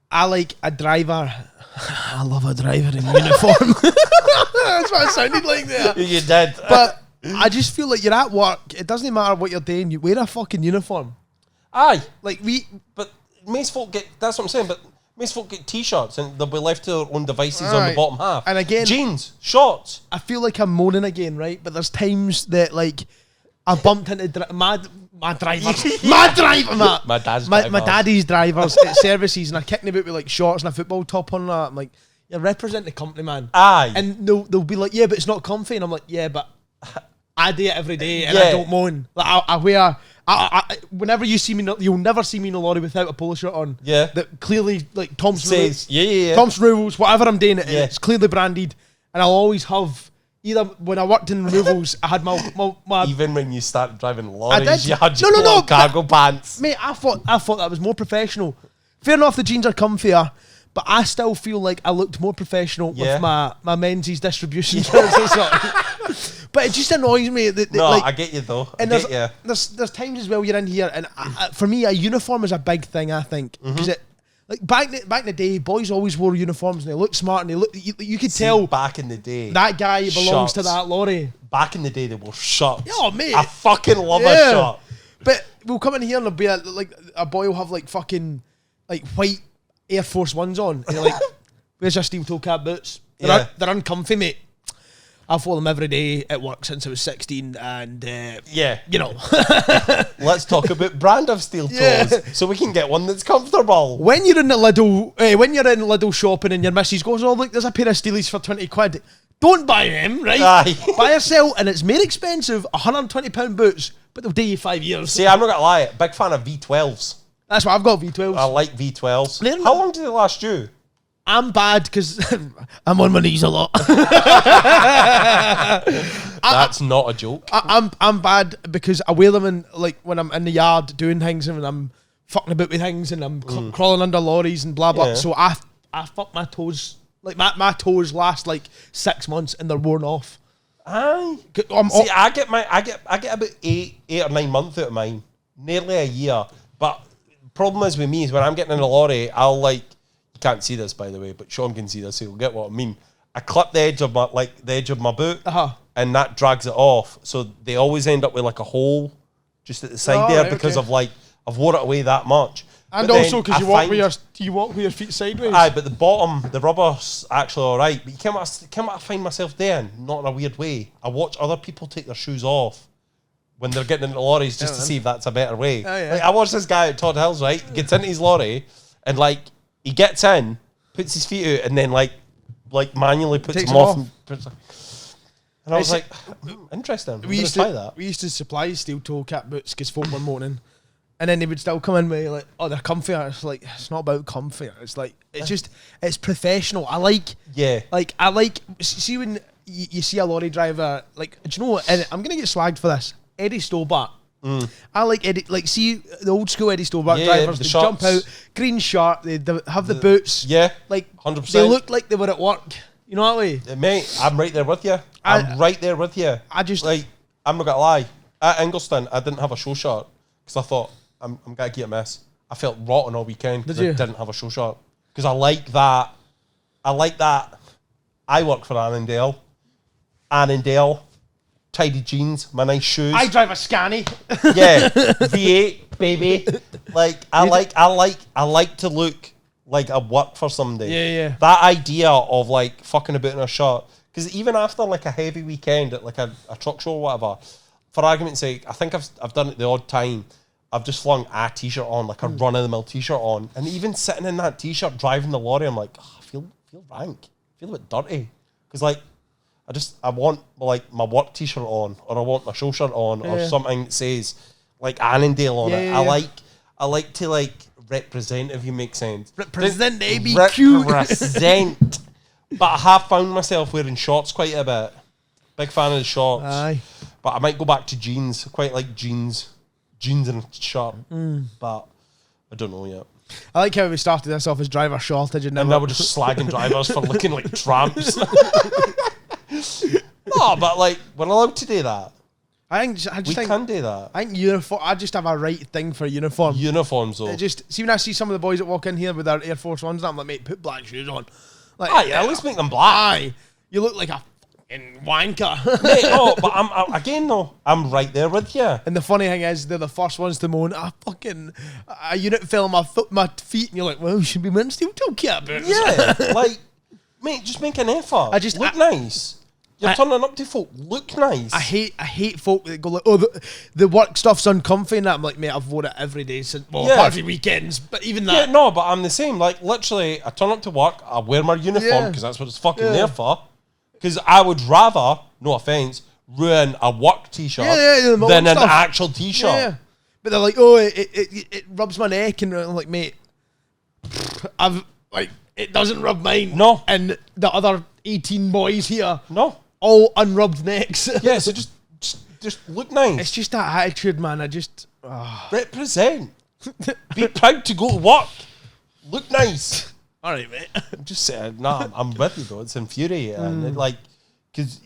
I like a driver. I love a driver in uniform. That's what it sounded like there. You did. But I just feel like you're at work. It doesn't matter what you're doing. You wear a fucking uniform. Aye. Like but most folk get, that's what I'm saying, but most folk get t-shirts and they'll be left to their own devices on the bottom half. And again, jeans, shorts. I feel like I'm moaning again, right? But there's times that like I bumped into my drivers. My daddy's drivers at services, and I kicked him about with like shorts and a football top on. That I'm like, you represent the company, man. Aye. And they'll be like, yeah, but it's not comfy. And I'm like, yeah, but I do it every day, and I don't moan. Like I wear. Whenever you see me, you'll never see me in a lorry without a polo shirt on. Yeah. That clearly, like, Thomson says, Thomson removals, whatever I'm doing, it's clearly branded. And I'll always have, either when I worked in removals, I had my even when you started driving lorries, you had your cargo pants. Mate, I thought that was more professional. Fair enough, the jeans are comfier, but I still feel like I looked more professional with my Menzies distribution. But it just annoys me that like, I get you though. And there's times as well you're in here, and for me a uniform is a big thing. I think because it like back in the day, boys always wore uniforms and they looked smart and they look. You could tell back in the day that guy belongs to that lorry. Back in the day, they wore shirts. Oh mate, I fucking love a shirt. But we'll come in here and there'll be like a boy will have like fucking like white Air Force Ones on, and you're like, "Where's your steel toe cap boots? They're uncomfy, mate." I've followed him every day at work since I was 16, and you know. Let's talk about brand of steel toes, so we can get one that's comfortable. When you're in the Lidl shopping and your missus goes, "Oh look, there's a pair of steelies for 20 quid." Don't buy them, right? Aye. Buy a sell, and it's more expensive, £120 boots, but they'll do you 5 years. See, I'm not gonna lie, big fan of V12s. That's why I've got V12s. I like V12s. How long do they last you? I'm bad because I'm on my knees a lot. That's not a joke. I'm bad because I wear them in, like, when I'm in the yard doing things and when I'm fucking about with things and I'm crawling under lorries and blah blah. Yeah. So I fuck my toes. Like my toes last like 6 months and they're worn off. Aye. See, I get about 8 or 9 months out of mine, nearly a year. But problem is with me is when I'm getting in a lorry, I'll like. You can't see this, by the way, but Shaun can see this, so you'll get what I mean. I clip the edge of my boot, and that drags it off. So they always end up with like a hole just at the side there because of like I've wore it away that much. And but also because you walk with your feet sideways. Aye, but the bottom, the rubber's actually all right. But you can't I find myself there, not in a weird way. I watch other people take their shoes off when they're getting into lorries just to see if that's a better way. Oh, yeah. Like, I watched this guy at Todd Hills, right? He gets into his lorry and like. He gets in, puts his feet out, and then like manually puts them off. And I was like, interesting. We used to supply steel toe cap boots because folk one morning, and then they would still come in with like, oh, they're comfier. It's like it's not about comfort. It's like it's professional. I like see when you see a lorry driver like, do you know what? And I'm gonna get slagged for this. Eddie Stobart. I like Eddie, like see the old school Eddie Stobart drivers. They jump out, green shirt. They have the boots. Yeah, like 100%. They look like they were at work. You know that way, mate. I'm right there with you. I just like I'm not gonna lie. At Ingleton, I didn't have a show shirt because I thought I'm gonna get a mess. I felt rotten all weekend because I didn't have a show shirt because I like that. I work for Annandale. Tidy jeans, my nice shoes. I drive a Scania. Yeah, V8, baby. Like I like to look like I work for somebody. Yeah. That idea of like fucking about in a shirt, because even after like a heavy weekend at like a truck show or whatever, for argument's sake, I think I've done it the odd time. I've just flung a t-shirt on, like a run of the mill t-shirt on, and even sitting in that t-shirt driving the lorry, I'm like, I feel rank, I feel a bit dirty, because like. I want like my work t-shirt on, or I want my show shirt on, or something that says like Annandale on it. Yeah. I like to like represent, if you make sense. Represent ABQ. Represent. But I have found myself wearing shorts quite a bit. Big fan of the shorts. Aye. But I might go back to jeans. I quite like jeans and a shirt. But I don't know yet. I like how we started this off as driver shortage, and now we're just slagging drivers for looking like tramps. No, but like we're allowed to do that. I think we can do that. I think uniform. I just have a right thing for uniform. Uniforms, though. See when I see some of the boys that walk in here with their Air Force Ones, I'm like, mate, put black shoes on. Like, at least make them black. Aye, you look like a fucking wanker. Mate, I'm right there with you. And the funny thing is, they're the first ones to moan, a unit fell on my feet, and you're like, well, you should be wearing steel toe cap. Yeah, like, mate, just make an effort. Look nice. You're turning up to folk. Look nice. I hate folk that go like, oh, the work stuff's uncomfy, and that. I'm like, mate, I've worn it every day since, apart from weekends. But even that. Yeah, no, but I'm the same. Like, literally, I turn up to work, I wear my uniform because that's what it's fucking there for. Because I would rather, no offense, ruin a work t-shirt than an actual t-shirt. Yeah. But they're like, oh, it rubs my neck, and I'm like, mate, it doesn't rub mine. No. And the other 18 boys here. No. All unrubbed necks. Yeah, so just look nice. It's just that attitude, man. Represent. Be proud to go to work. Look nice. All right, mate. I'm just saying, I'm with you though. It's infuriating. Because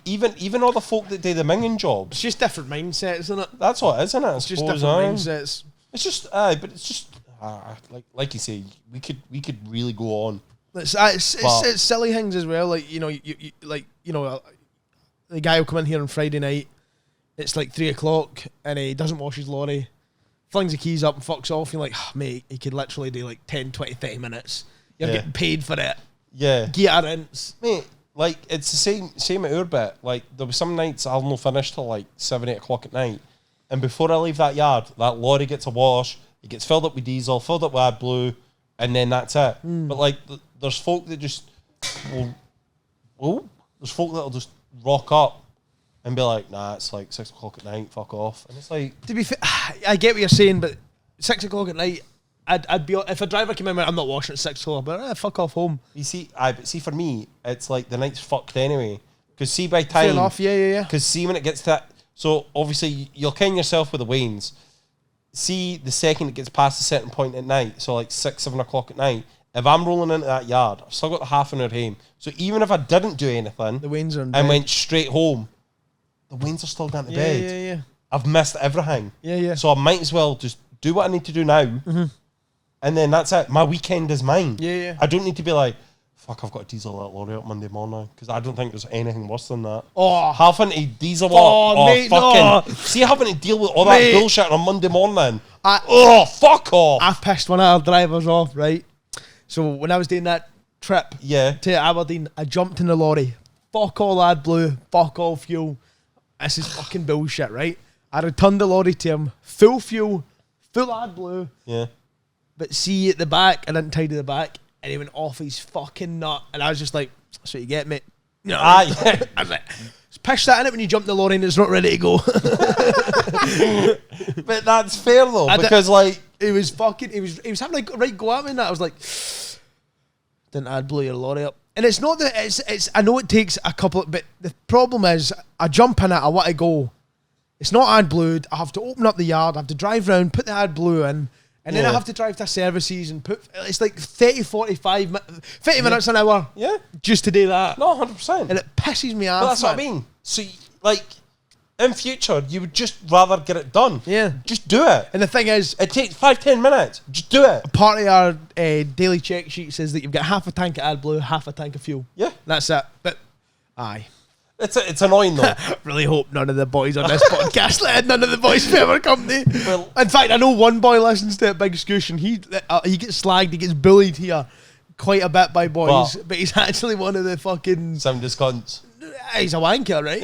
even all the folk that do the minging jobs. It's just different mindsets, isn't it? That's what it is, isn't it? It's just different mindsets. It's just, but it's just, like you say, we could really go on. It's silly things as well. Like, the guy will come in here on Friday night. It's like 3:00 and he doesn't wash his lorry, flings the keys up and fucks off. You're like, mate, he could literally do like 10, 20, 30 minutes. You're getting paid for it. Yeah. Gear rinse. Mate, like, it's the same at our bit. Like, there was some nights I'll not finish till like 7, 8 o'clock at night. And before I leave that yard, that lorry gets a wash, it gets filled up with diesel, filled up with AdBlue, and then that's it. But like, there's folk that just there's folk that'll just rock up and be like, nah, it's like 6 o'clock at night, fuck off. And it's like, to be fair, I get what you're saying, but 6 o'clock at night, I'd be, if a driver came in, I'm not washing at 6 o'clock, but fuck off home. You see, but see, for me, it's like the night's fucked anyway. Because see, by time, fair enough, yeah. Because see, when it gets to that, so obviously you'll ken yourself with the wains. See, the second it gets past a certain point at night, so like 6, 7 o'clock at night, if I'm rolling into that yard, I've still got half an hour home. So even if I didn't do anything, the wains are in and bed. went straight home, the wains are still going to bed. Yeah. I've missed everything. Yeah. So I might as well just do what I need to do now, and then that's it. My weekend is mine. Yeah. I don't need to be like, fuck, I've got to diesel that lorry up Monday morning, because I don't think there's anything worse than that. Oh, having to diesel mate, fucking no. See, having to deal with all Mate. that bullshit on Monday morning. Fuck off. I pissed one of our drivers off, right? So when I was doing that trip to Aberdeen, I jumped in the lorry. Fuck all AdBlue, fuck all fuel. This is fucking bullshit, right? I returned the lorry to him, full fuel, full AdBlue. Yeah. But see at the back, I didn't tidy the back, and he went off his fucking nut. And I was just like, that's what you get, mate. You know what I mean? I was like, pish that in it when you jump in the lorry and it's not ready to go. But that's fair though, because like, he was having like right go at me and that. I was like, didn't AdBlue your lorry up. And it's not that it's I know it takes a couple, but the problem is I jump in it, I want to go. It's not AdBlued. I have to open up the yard, I have to drive around, put the AdBlue in, and then I have to drive to services and it's like 30 minutes an hour. Yeah. Just to do that. No, 100%. And it pisses me off. But that's what I mean. So like, in future, you would just rather get it done. Yeah. Just do it. And the thing is, it takes 5-10 minutes. Just do it. Part of our daily check sheet says that you've got half a tank of AdBlue, half a tank of fuel. Yeah. That's it. But, aye. It's annoying though. Really hope none of the boys on this podcast let none of the boys from our company. Well, in fact, I know one boy listens to it, Big Scoosh, and he gets slagged, he gets bullied here quite a bit by boys, but he's actually one of the fucking... Some cunts. He's a wanker, right?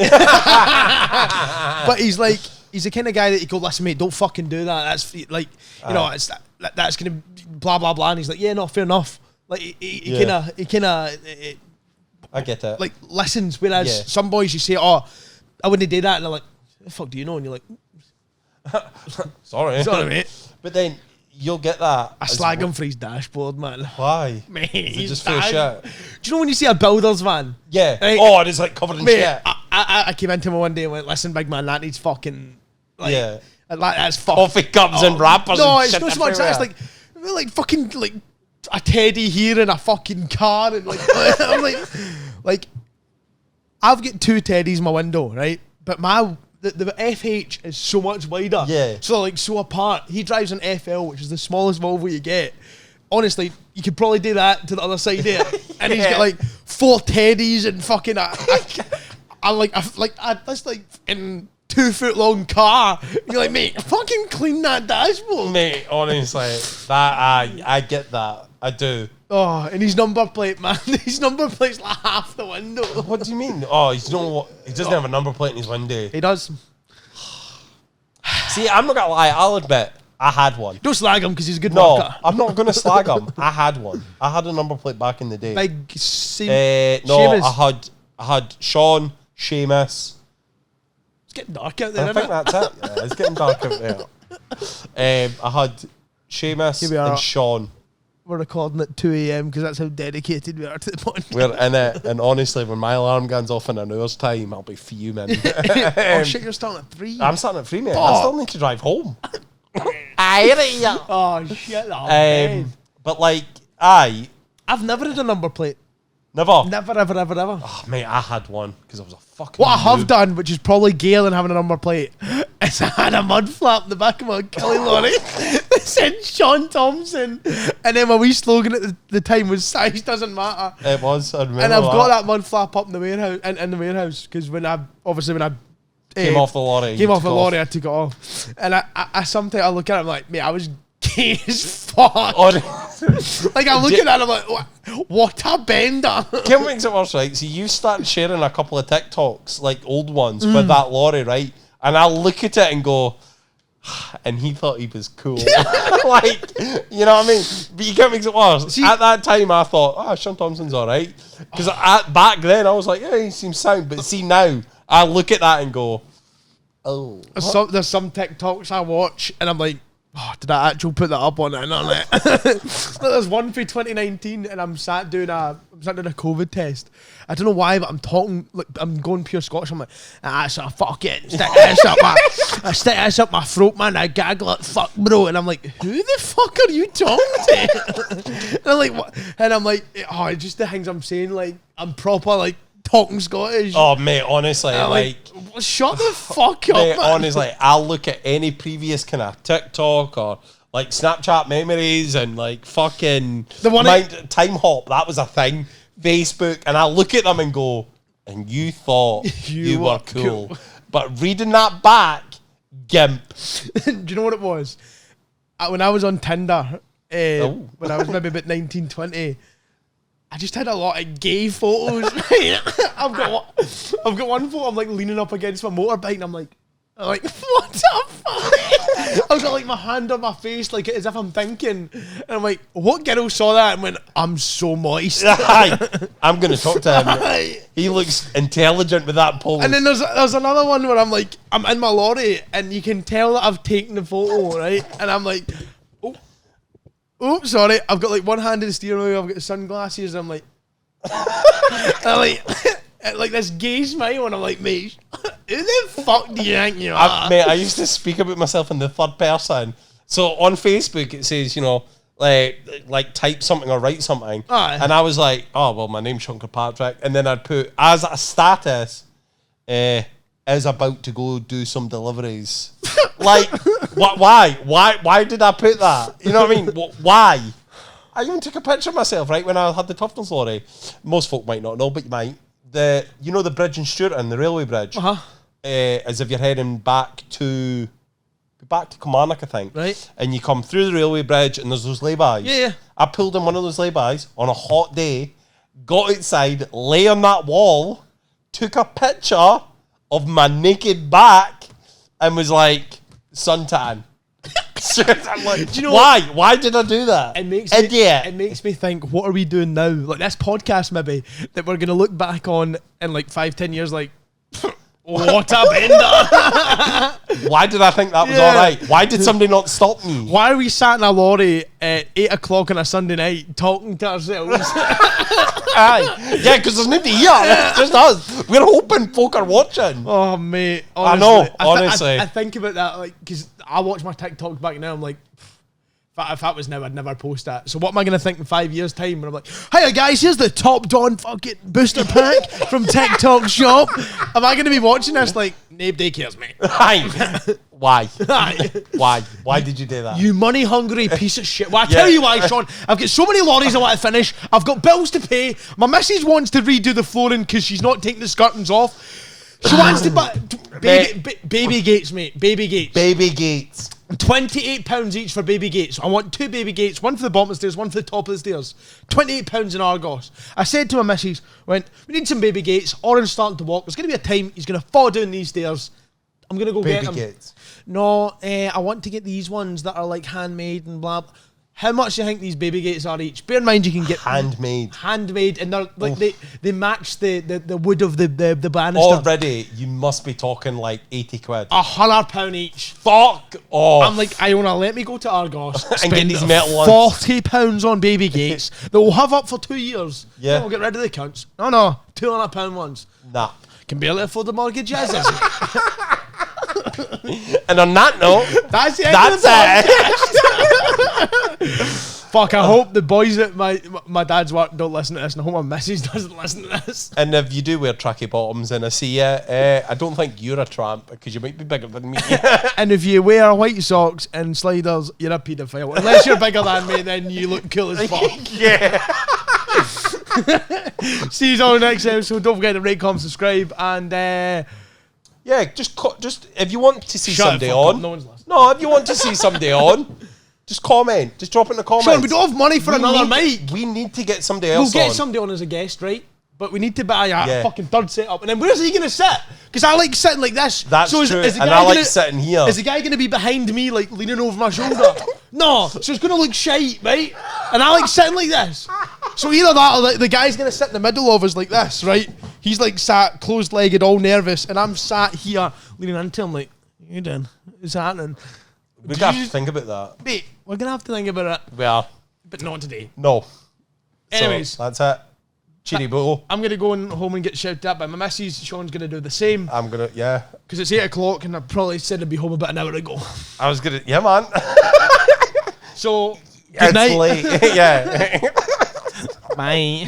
But he's the kind of guy that you go, listen, mate, don't fucking do that. That's like, you know, it's that's gonna blah blah blah. And he's like, yeah, no, fair enough. Like he kind of. I get it. Like listens, whereas some boys you say, oh, I wouldn't do that, and they're like, the fuck do you know? And you're like, sorry, mate. But then you'll get that. I slag him for his dashboard, man. Why? Mate, he's just full of shit. Do you know when you see a builder's van? Yeah. Right? Oh, it is like covered in shit. I came into him one day and went, listen, big man, that needs fucking... Like, yeah. That's fucking... Coffee cups and wrappers no, and it's shit not so much that. It's like fucking like a teddy here in a fucking car and like... I'm like... I've got 2 teddies in my window, right? But the FH is so much wider. Yeah. So like so apart. He drives an FL, which is the smallest Volvo you get. Honestly, you could probably do that to the other side there. And he's got like 4 teddies and fucking that's like in 2 foot long car. You're like, mate, fucking clean that dashboard. Mate, honestly, that I get that. I do. Oh, and his number plate, man. His number plate's like half the window. What do you mean? Oh, he doesn't have a number plate in his window. He does. See, I'm not gonna lie, I'll admit, I had one. Don't slag him because he's a good worker. No, I'm not gonna slag him. I had one. I had a number plate back in the day. Big Seamus. I had Shaun, Seamus. It's getting dark out there, I think that's it. Yeah, it's getting dark out there. I had Seamus and Shaun. We're recording at 2 a.m. because that's how dedicated we are to the podcast. We're in it, and honestly, when my alarm goes off in an hour's time, I'll be fuming. Oh shit, you're starting at 3. I'm starting at 3, mate. I still need to drive home. Oh shit, but like, I've never had a number plate. Never? Never, ever, ever, ever. Oh, mate, I had one because I was a fucking What I have done, which is probably gay than having a number plate, is I had a mud flap in the back of my Kelly lorry that said Shaun Thompson. And then my wee slogan at the time was size doesn't matter. It was, I remember. And I've got that mud flap up in the warehouse, in the warehouse, because when I came off the lorry. I took it off. And I sometimes I look at it, I'm like, mate, I was gay as fuck. Like I look at that, I'm like, what a bender. Kim makes it worse, right? So you started sharing a couple of TikToks, like old ones, with that lorry, right? And I look at it and go, and he thought he was cool. Like, you know what I mean? But you can't make it worse. See, at that time, I thought, Shaun Thompson's all right. Because back then, I was like, yeah, he seems sound. But see, now, I look at that and go, oh. There's some TikToks I watch, and I'm like, did I actually put that up on the internet? There's one for 2019, and I'm sat doing a COVID test. I don't know why, but I'm talking, like, I'm going pure Scottish. I'm like, so fucking stick this up my throat, man. I gag like fuck, bro. And I'm like, who the fuck are you talking to? And I'm like, what? And I'm like, just the things I'm saying, like, I'm proper, like, talking Scottish. Oh, mate, honestly, like shut the fuck up, mate, man. honestly, I'll look at any previous kind of TikTok or like Snapchat memories and like fucking Time Hop, that was a thing, Facebook, and I'll look at them and go, and you thought you were cool. But reading that back, gimp. Do you know what it was? When I was on Tinder, when I was maybe about 19, 20, I just had a lot of gay photos. I've got one photo. I'm like leaning up against my motorbike, and I'm like, what the fuck? I've got like my hand on my face, like as if I'm thinking, and I'm like, what girl saw that and went, I'm so moist. I'm gonna talk to him. He looks intelligent with that pose. And then there's another one where I'm like, I'm in my lorry, and you can tell that I've taken the photo, right? And I'm like, oh, sorry. I've got like one hand in the steering wheel. I've got the sunglasses. And I'm like, like this gay smile. And I'm like, mate, who the fuck do you think you are? Mate, I used to speak about myself in the third person. So on Facebook, it says, you know, like type something or write something. And I was like, oh, well, my name's Shaun Patrick. And then I'd put as a status, is about to go do some deliveries. Like, why did I put that? You know what I mean? Why? I even took a picture of myself, right, when I had the Tufton's lorry. Most folk might not know, but you might. You know the bridge in Sturton, the railway bridge? As if you're heading back to Kilmarnock, I think. Right. And you come through the railway bridge and there's those lay-bys. Yeah. I pulled in one of those lay-bys on a hot day, got outside, lay on that wall, took a picture of my naked back, and was like, suntan. I'm like, do you know why? Why did I do that? It makes me think, what are we doing now? Like this podcast, maybe, that we're gonna look back on in like 5-10 years, like, what a bender. Why did I think that was all right? Why did somebody not stop me? Why are we sat in a lorry at 8 o'clock on a Sunday night talking to ourselves? Aye. Yeah, because there's nobody here. It's just us. We're hoping folk are watching. Oh, mate. Honestly, I know, honestly. I think about that, like, because I watch my TikToks back now, I'm like, if that was now, I'd never post that. So what am I going to think in 5 years' time when I'm like, hiya guys, here's the Top Don fucking booster pack from TikTok shop. Am I going to be watching this like, nobody cares, mate? Why? Why did you do that? You money hungry piece of shit. Well, I tell you why, Shaun. I've got so many lorries I want to finish. I've got bills to pay. My missus wants to redo the flooring because she's not taking the skirtings off. She wants to buy baby gates, mate. Baby gates. Baby gates. £28 each for baby gates. I want 2 baby gates, one for the bottom of the stairs, one for the top of the stairs. £28 in Argos. I said to my missus, we need some baby gates. Orange's starting to walk. There's going to be a time he's going to fall down these stairs. I'm going to go get them. Baby gates. No, I want to get these ones that are like handmade and blah, blah. How much do you think these baby gates are each? Bear in mind you can get handmade, and they're like they match the wood of the banister. Already, you must be talking like 80 quid. £100 each. Fuck off! I'm like, Iona, let me go to Argos and get these metal ones. £40 on baby gates that we'll have up for 2 years. Yeah, then we'll get rid of the cunts. No, £200 ones. Nah, can barely afford the mortgages. And on that note, that's it. Fuck, I hope the boys at my dad's work don't listen to this, and I hope my missus doesn't listen to this. And if you do wear tracky bottoms and I see you, I don't think you're a tramp because you might be bigger than me. And if you wear white socks and sliders, you're a paedophile. Unless you're bigger than me, then you look cool as fuck. Yeah. See you on the next episode. Don't forget to rate, comment, subscribe, and yeah, just if you want to see somebody on. No one's listening. No, if you want to see somebody on, Just comment. Just drop it in the comments. Shaun, we don't have money for another mic. We need to get somebody else on. We'll get somebody on as a guest, right? But we need to buy a fucking third setup. And then where's he going to sit? Because I like sitting like this. That's true. And I like sitting here. Is the guy going to be behind me, like leaning over my shoulder? No. So it's going to look shite, right? And I like sitting like this. So either that or the guy's going to sit in the middle of us like this, right? He's like sat closed-legged, all nervous. And I'm sat here leaning into him like, what you doing? What's happening? We're going to have to think about that. Mate, we're going to have to think about it. We are. But not today. No. Anyways. So, that's it. Cheery boo. I'm going to go home and get shouted at by my missus. Shaun's going to do the same. I'm going to, yeah. Because it's 8 o'clock and I probably said I'd be home about an hour ago. I was going to, yeah, man. So, good night. It's late. Yeah. Bye.